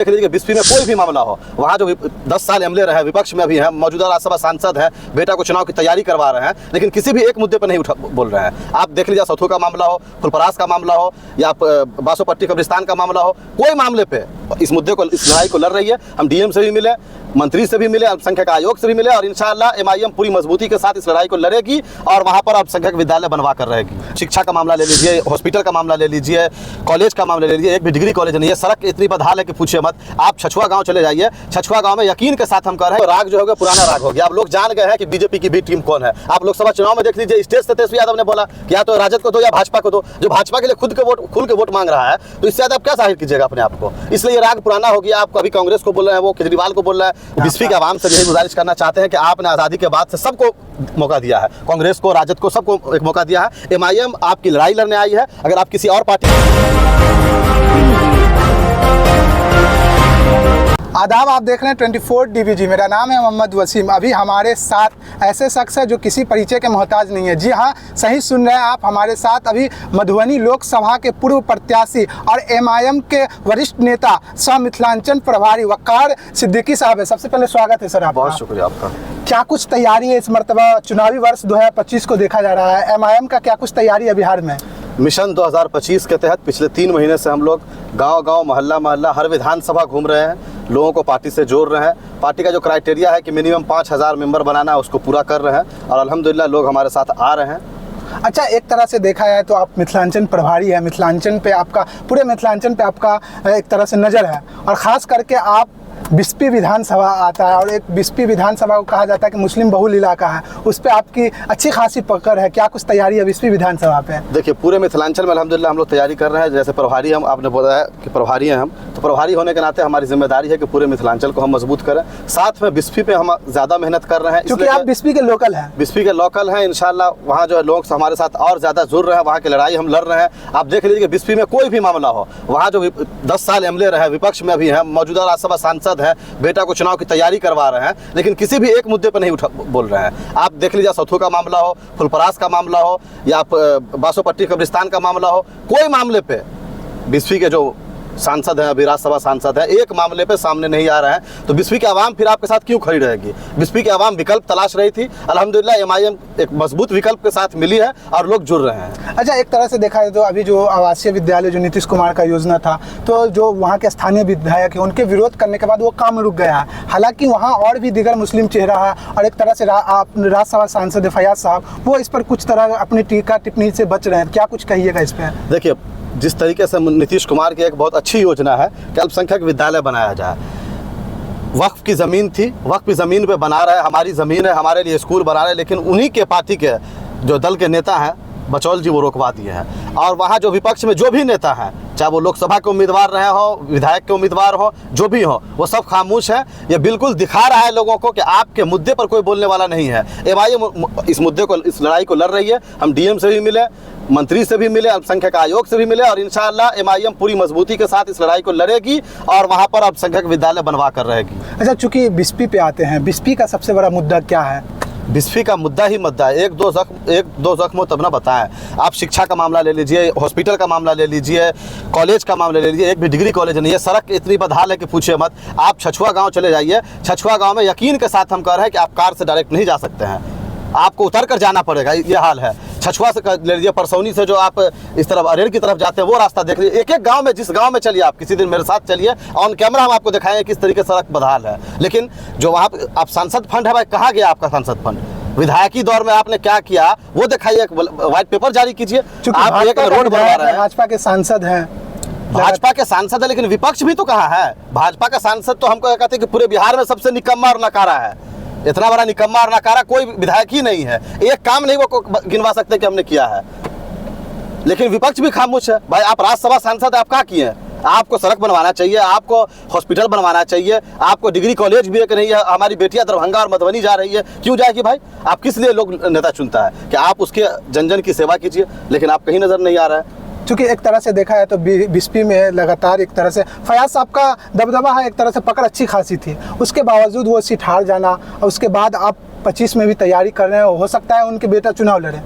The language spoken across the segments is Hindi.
देख लीजिए बिस्फी में कोई भी मामला हो, वहाँ जो 10 साल एमएलए रहे, विपक्ष में भी हैं, मौजूदा राज्यसभा सांसद हैं, बेटा को चुनाव की तैयारी करवा रहे हैं, लेकिन किसी भी एक मुद्दे पर नहीं बोल रहे हैं। आप देख लीजिए सौथू का मामला हो, फुलपरास का मामला हो, या बासोपट्टी कब्रिस्तान का मामला हो, कोई मामले पे इस मुद्दे को, इस लड़ाई को लड़ रही है। हम डीएम से भी मिले, मंत्री से भी मिले, अल्पसंख्यक आयोग से भी मिले, और इंशाअल्लाह एमआईएम पूरी मजबूती के साथ इस लड़ाई को लड़ेगी और वहाँ पर अल्पसंख्यक विद्यालय बनवा कर रहेगी। शिक्षा का मामला ले लीजिए, हॉस्पिटल का मामला ले लीजिए, कॉलेज का मामला ले लीजिए, एक भी डिग्री कॉलेज नहीं है। सड़क इतनी बदहाल है कि पूछिए मत। आप छछुआ गांव चले जाइए, छछुआ गांव में यकीन के साथ हम कह रहे हैं राग जो हो गया पुराना राग हो गया। आप लोग जान गए हैं कि बीजेपी की बी टीम कौन है। आप लोकसभा चुनाव में देख लीजिए, स्टेज से तेजस्वी यादव ने बोला कि या तो राजद को दो या भाजपा को दो। जो भाजपा के लिए खुल के वोट मांग रहा है, तो इससे ज्यादा आप क्या जाहिर कीजिएगा अपने आप को। इसलिए राग पुराना हो गया। आप कभी कांग्रेस को बोल रहे हैं, वो केजरीवाल को बोल रहा है। बिस्फी के आवाम से यही गुजारिश करना चाहते हैं कि आपने आज़ादी के बाद से सबको मौका दिया है, कांग्रेस को, राजद को, सबको एक मौका दिया है। एमआईएम आपकी लड़ाई लड़ने आई है। अगर आप किसी और पार्टी आदाब, आप देख रहे हैं 24 DVG। मेरा नाम है मोहम्मद वसीम। अभी हमारे साथ ऐसे शख्स है जो किसी परिचय के मोहताज नहीं है। जी हाँ, सही सुन रहे हैं आप। हमारे साथ अभी मधुबनी लोकसभा के पूर्व प्रत्याशी और एमआईएम के वरिष्ठ नेता सह मिथिलांचल प्रभारी वक़ार सिद्दीकी साहब है। सबसे पहले स्वागत है सर आपका। बहुत शुक्रिया आपका। क्या कुछ तैयारी है इस मरतबा? चुनावी वर्ष 2025 को देखा जा रहा है, एमआईएम का क्या कुछ तैयारी है बिहार में? मिशन 2025 के तहत पिछले 3 महीने से हम लोग गांव-गांव, मोहल्ला-मोहल्ला, हर विधानसभा घूम रहे हैं, लोगों को पार्टी से जोड़ रहे हैं। पार्टी का जो क्राइटेरिया है कि मिनिमम 5000 मेंबर बनाना है, उसको पूरा कर रहे हैं और अल्हम्दुलिल्लाह लोग हमारे साथ आ रहे हैं। अच्छा, एक तरह से देखा जाए तो आप मिथिलांचल प्रभारी है, मिथिलांचल पे आपका, पूरे मिथिलांचल पे आपका एक तरह से नज़र है, और ख़ास करके आप बिस्फी विधानसभा आता है, और एक बिस्फी विधानसभा को कहा जाता है कि मुस्लिम बहुल इलाका है, उस पर आपकी अच्छी खासी पकड़ है। क्या कुछ तैयारी है बिस्फी विधानसभा पे? देखिए, पूरे मिथिलांचल में अल्हम्दुलिल्लाह हम लोग तैयारी कर रहे हैं। जैसे प्रभारी हम, आपने बताया कि प्रभारी हैं हम, तो प्रभारी होने के नाते हमारी जिम्मेदारी है कि पूरे मिथिलांचल को हम मजबूत करें। साथ में बिस्फी पे हम ज़्यादा मेहनत कर रहे हैं, क्योंकि आप बिस्फी के लोकल हैं। बिस्फी के लोकल हैं। इंशाल्लाह वहाँ जो लोग हमारे साथ और ज़्यादा जुड़ रहे हैं, वहाँ की लड़ाई हम लड़ रहे हैं। आप देख लीजिए कि बिस्फी में कोई भी मामला हो, वहाँ जो 10 साल एमएलए रहे, विपक्ष में भी हैं, मौजूदा राज्यसभा सांसद हैं, बेटा को चुनाव की तैयारी करवा रहे हैं, लेकिन किसी भी एक मुद्दे पर नहीं बोल रहे हैं। आप देख लीजिए सौथू का मामला हो, फुलपरास का मामला हो, या बासोपट्टी कब्रिस्तान का मामला हो, कोई मामले पे बिस्फी के जो सांसद हैं, अभी राज्यसभा सांसद हैं, एक मामले पे सामने नहीं आ रहे हैं। तो बिस्फी की आवाम फिर आपके साथ क्यों खड़ी रहेगी? बिस्फी की आवाम विकल्प तलाश रही थी। अल्हम्दुलिल्लाह एमआईएम एक मजबूत विकल्प के साथ मिली है और लोग जुड़ रहे हैं। अच्छा, एक तरह से देखा जाए तो अभी जो आवासीय विद्यालय जो नीतीश कुमार का योजना था, तो जो वहाँ के स्थानीय विधायक हैं, उनके विरोध करने के बाद वो काम रुक गया है। हालांकि वहाँ और भी दीगर मुस्लिम चेहरा है, और एक तरह से राज्यसभा सांसद फयाज साहब, वो इस पर कुछ तरह अपनी टीका टिप्पणी से बच रहे हैं। क्या कुछ कहिएगा इस पर? देखिए, जिस तरीके से नीतीश कुमार की एक बहुत अच्छी योजना है कि अल्पसंख्यक विद्यालय बनाया जाए। वक्फ की ज़मीन थी, वक्फ की ज़मीन पे बना रहे, हमारी ज़मीन है, हमारे लिए स्कूल बना रहे, लेकिन उन्हीं के पार्टी के जो दल के नेता हैं, बचौल जी, वो रोकवा दिए हैं। और वहाँ जो विपक्ष में जो भी नेता हैं, चाहे वो लोकसभा के उम्मीदवार रहे हो, विधायक के उम्मीदवार हो, जो भी हो, वो सब खामोश हैं। ये बिल्कुल दिखा रहा है लोगों को कि आपके मुद्दे पर कोई बोलने वाला नहीं है। एमआईएम इस मुद्दे को, इस लड़ाई को लड़ रही है। हम डीएम से भी मिले, मंत्री से भी मिले, अल्पसंख्यक आयोग से भी मिले, और इंशाअल्लाह एमआईएम पूरी मजबूती के साथ इस लड़ाई को लड़ेगी और वहाँ पर अल्पसंख्यक विद्यालय बनवा कर रहेगी। अच्छा, चूँकि बिस्फी पे आते हैं, बिस्फी का सबसे बड़ा मुद्दा क्या है? बिस्फी का मुद्दा ही मुद्दा है। एक दो जख्म तब ना बताएं। आप शिक्षा का मामला ले लीजिए, हॉस्पिटल का मामला ले लीजिए, कॉलेज का मामला ले लीजिए, एक भी डिग्री कॉलेज नहीं है। सड़क इतनी बदहाल है कि पूछिए मत। आप छछुआ गांव चले जाइए, छछुआ गांव में यकीन के साथ हम कह रहे हैं कि आप कार से डायरेक्ट नहीं जा सकते हैं, आपको उतर कर जाना पड़ेगा। ये हाल है। छछुआ से ले लीजिए, परसौनी से जो आप इस तरफ अरेर की तरफ जाते हैं, वो रास्ता देख लीजिए। एक एक गांव में, जिस गांव में चलिए आप, किसी दिन मेरे साथ चलिए, ऑन कैमरा हम आपको दिखाएंगे किस तरीके सड़क बदहाल है। लेकिन जो वहाँ आप सांसद फंड है, भाई कहाँ गया आपका सांसद फंड? विधायकी दौर में आपने क्या किया वो दिखाइए, व्हाइट पेपर जारी कीजिए। आप एक रोड बनवा रहे हैं, भाजपा के सांसद हैं, भाजपा के सांसद है, लेकिन विपक्ष भी तो कहाँ है? भाजपा का सांसद तो हमको कहते हैं कि पूरे बिहार में सबसे निकम्मा और नकारा है। इतना बड़ा निकम्मा और नकारा कोई विधायक ही नहीं है। एक काम नहीं वो गिनवा सकते कि हमने किया है, लेकिन विपक्ष भी खामोश है। भाई आप राज्यसभा सांसद, आप क्या किए हैं? आपको सड़क बनवाना चाहिए, आपको हॉस्पिटल बनवाना चाहिए, आपको डिग्री कॉलेज भी एक नहीं है। हमारी बेटियां दरभंगा और मधुबनी जा रही है, क्यों जाएगी भाई? आप किस लिए लोग नेता चुनता है कि आप उसके जन जन की सेवा कीजिए, लेकिन आप कहीं नज़र नहीं आ रहा है। चूँकि एक तरह से देखा है तो बिस्फी में लगातार एक तरह से फयाज साहब का दबदबा है, एक तरह से पकड़ अच्छी खासी थी, उसके बावजूद वो सीट हार जाना, और उसके बाद आप 25 में भी तैयारी कर रहे हैं, हो सकता है उनके बेटा चुनाव लड़े।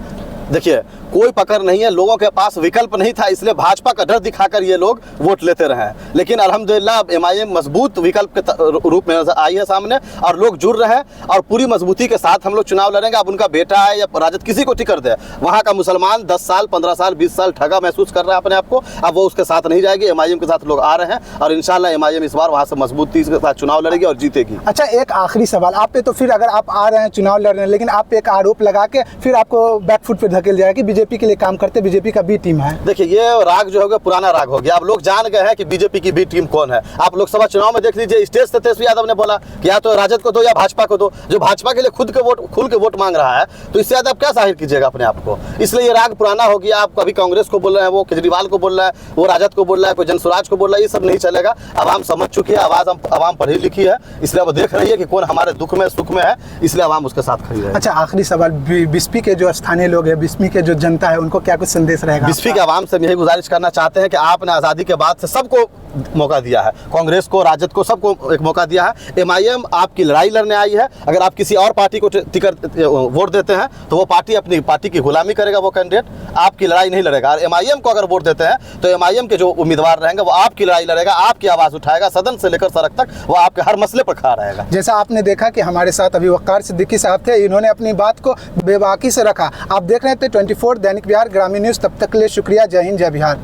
देखिए कोई पकड़ नहीं है, लोगों के पास विकल्प नहीं था, इसलिए भाजपा का डर दिखाकर ये लोग वोट लेते रहे। लेकिन अल्हम्दुलिल्लाह अब एमआईएम मजबूत विकल्प के रूप में नजर आई है सामने, और लोग जुड़ रहे हैं और पूरी मजबूती के साथ हम लोग चुनाव लड़ेंगे। अब उनका बेटा है या राजद किसी को टिकट दे, वहाँ का मुसलमान 10 साल 15 साल 20 साल ठगा महसूस कर रहा है अपने आप को, अब वो उसके साथ नहीं जाएगी। एमआईएम के साथ लोग आ रहे हैं और इंशाल्लाह एमआईएम इस बार वहाँ से मजबूती के साथ चुनाव लड़ेगी और जीतेगी। अच्छा, एक आखिरी सवाल आप पे, तो फिर अगर आप आ रहे हैं चुनाव लड़ रहे हैं, लेकिन आप पे एक आरोप लगा के फिर आपको बैकफुट पे धकेल जाएगा कि बीजेपी के लिए काम करते, बीजेपी का बी टीम है। देखिए ये राग जो हो गया पुराना राग हो गया, अब लोग जान गए हैं कि बीजेपी की बी टीम कौन है। आप लोकसभा चुनाव में देख लीजिए, स्टेज से तेजस्वी यादव ने बोला कि या तो राजद को दो या भाजपा को दो। जो भाजपा के लिए खुल के वोट मांग रहा है, तो इससे ज्यादा आप क्या जाहिर कीजिएगा अपने आप को। इसलिए ये राग पुराना हो गया। आप कभी कांग्रेस को बोल रहे हैं, वो केजरीवाल को बोल रहा है, वो राजद को बोल रहा है, कोई जनसुराज को बोल रहा है, ये सब नहीं चलेगा। आवाम समझ चुकी है, आवाम पढ़ी लिखी है, इसलिए अब देख रही है कि कौन हमारे दुख में सुख में है, इसलिए आवाम उसके साथ खड़ी है। अच्छा, आखिरी सवाल, बिस्पी के जो स्थानीय लोग हैं, बिस्पी के जो जनता है, उनको क्या कुछ संदेश रहेगा? बिस्फी के आवाम से यही गुजारिश करना चाहते हैं कि आपने आज़ादी के बाद से सबको मौका दिया है, कांग्रेस को, राजद को, सबको एक मौका दिया है। एमआईएम आपकी लड़ाई लड़ने आई है। अगर आप किसी और पार्टी को टिकट वोट देते हैं तो वो पार्टी अपनी पार्टी की गुलामी करेगा, वो कैंडिडेट आपकी लड़ाई नहीं लड़ेगा। और एमआईएम को अगर वोट देते हैं तो एमआईएम के जो उम्मीदवार रहेंगे वो आपकी लड़ाई लड़ेगा, आपकी आवाज़ उठाएगा, सदन से लेकर सड़क तक वो आपके हर मसले पर खड़ा रहेगा। जैसा आपने देखा कि हमारे साथ अभी वक़ार सिद्दीकी साहब थे, इन्होंने अपनी बात को बेबाकी से रखा। आप देख रहे थे 24 दैनिक बिहार ग्रामीण न्यूज़। तब तक के लिए शुक्रिया। जय हिंद, जय बिहार।